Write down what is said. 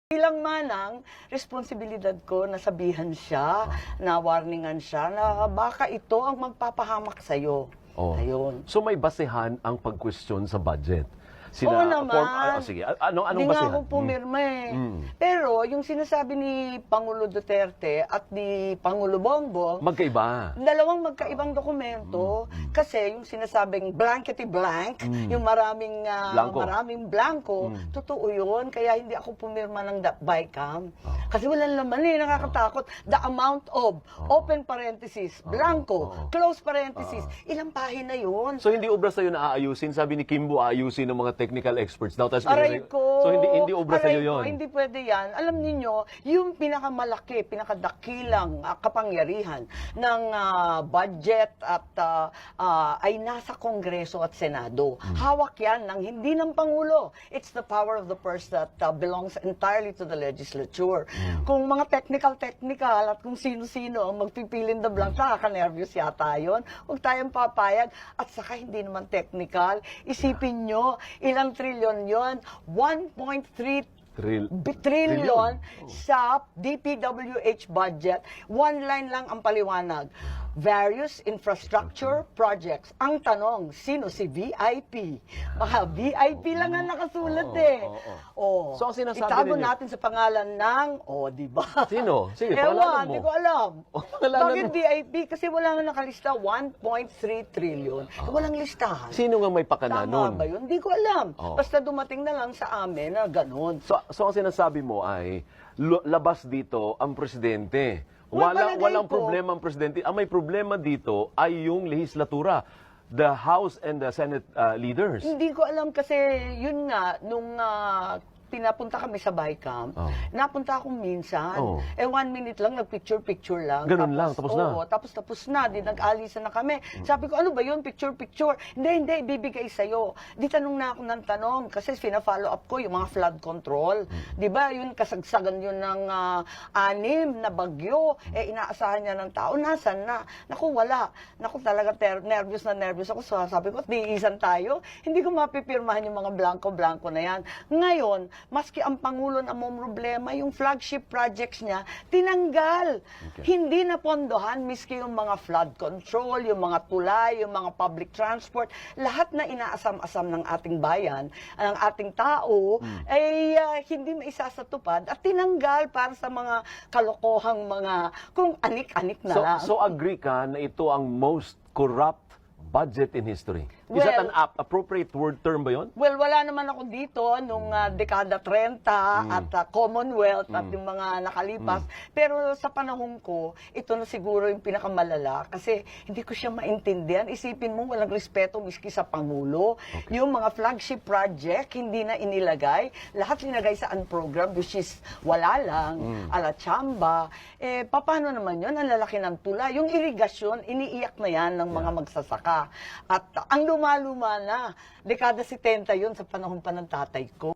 Bilang manang, responsibilidad ko na sabihan siya, na warningan siya, na baka ito ang magpapahamak sa'yo. Oh. Ayun. So may basehan ang pag-question sa budget? Oo naman. Sige, anong Hindi nga basehan? ako pumirma eh. Pero yung sinasabi ni Pangulo Duterte at ni Pangulo Bongbong, Magkaiba. dalawang magkaibang dokumento kasi yung sinasabing blankety blank, yung maraming Blanco. maraming blanco, totoo yun. Kaya hindi ako pumirma ng BICAM. Kasi walang laman eh, nakakatakot. The amount of, open parenthesis, blanco, close parenthesis, ilang pahina yun. So hindi obra sa'yo na aayusin? Sabi ni Kimbo, aayusin ng mga technical experts daw. Aray ko. So hindi obra sa'yo Aray ko, yun? hindi pwede yan. Alam niyo yung pinakamalaki, pinakadakilang kapangyarihan ng budget at ay nasa Kongreso at Senado. Hawak yan ng hindi ng Pangulo. It's the power of the purse that belongs entirely to the legislature. Kung mga technical at kung sino-sino ang magpipilin the blank, nakaka-nervous yata yun. Huwag tayong papayag. At saka hindi naman technical. Isipin nyo, ilang trilyon yon? 1.3 trillion sa DPWH budget. One line lang ang paliwanag. Various infrastructure projects. Ang tanong, sino si VIP? Baka VIP lang ang nakasulat eh. So, ang sinasabi itago ninyo- natin sa pangalan ng, di ba? Sino? Sige, Ewan, pangalanan mo. hindi ko alam. Pangalanan Bakit mo. VIP? Kasi wala nga nakalista 1.3 trillion. Walang listahan. Sino nga may pakana Tama nun? ba yun? Hindi ko alam. Oo. Basta dumating na lang sa amin na ganun. So ang sinasabi mo ay labas dito ang presidente. Well, palagay Walang ko- problema ang presidente. Ang may problema dito ay yung lehislatura, the House and the Senate leaders. Hindi ko alam kasi yun nga, nung pinapunta kami sa BICAM, napunta akong minsan. 1 minute lang, nag-picture lang. Ganun lang, tapos na? Oo, tapos na. Di nag-alisan na kami. Sabi ko, ano ba yun? Picture. Hindi, bibigay sa'yo. Di tanong na ako ng tanong kasi fina-follow up ko yung mga flood control. Di ba, yun, kasagsagan yun ng 6 na bagyo. Inaasahan niya ng tao. Nasaan na? Naku, wala. Naku, talaga nervous ako. So, sabi ko, tiisan tayo. Hindi ko mapipirmahan yung mga blanco-blanco na yan. Ngayon, maski ang Pangulo na may problema, yung flagship projects niya, tinanggal. Hindi na pondohan, miski yung mga flood control, yung mga tulay, yung mga public transport, lahat na inaasam-asam ng ating bayan, ng ating tao, ay hindi maisasatupad at tinanggal para sa mga kalokohang mga, kung anik-anik na lang. So agree ka na ito ang most corrupt budget in history? Is that an appropriate word term ba yun? Well, wala naman ako dito nung dekada 30 at Commonwealth at yung mga nakalipas. Pero sa panahon ko, ito na siguro yung pinakamalala kasi hindi ko siya maintindihan. Isipin mo, walang respeto miski sa Pangulo. Yung mga flagship project, hindi na inilagay. Lahat linagay sa unprogram, which is wala lang, ala chamba. Paano naman yun? Ang lalaki ng tula. Yung irigasyon, iniiyak na yan ng mga magsasaka. At ang luma-luma na, dekada 70 yun sa panahon pa ng tatay ko.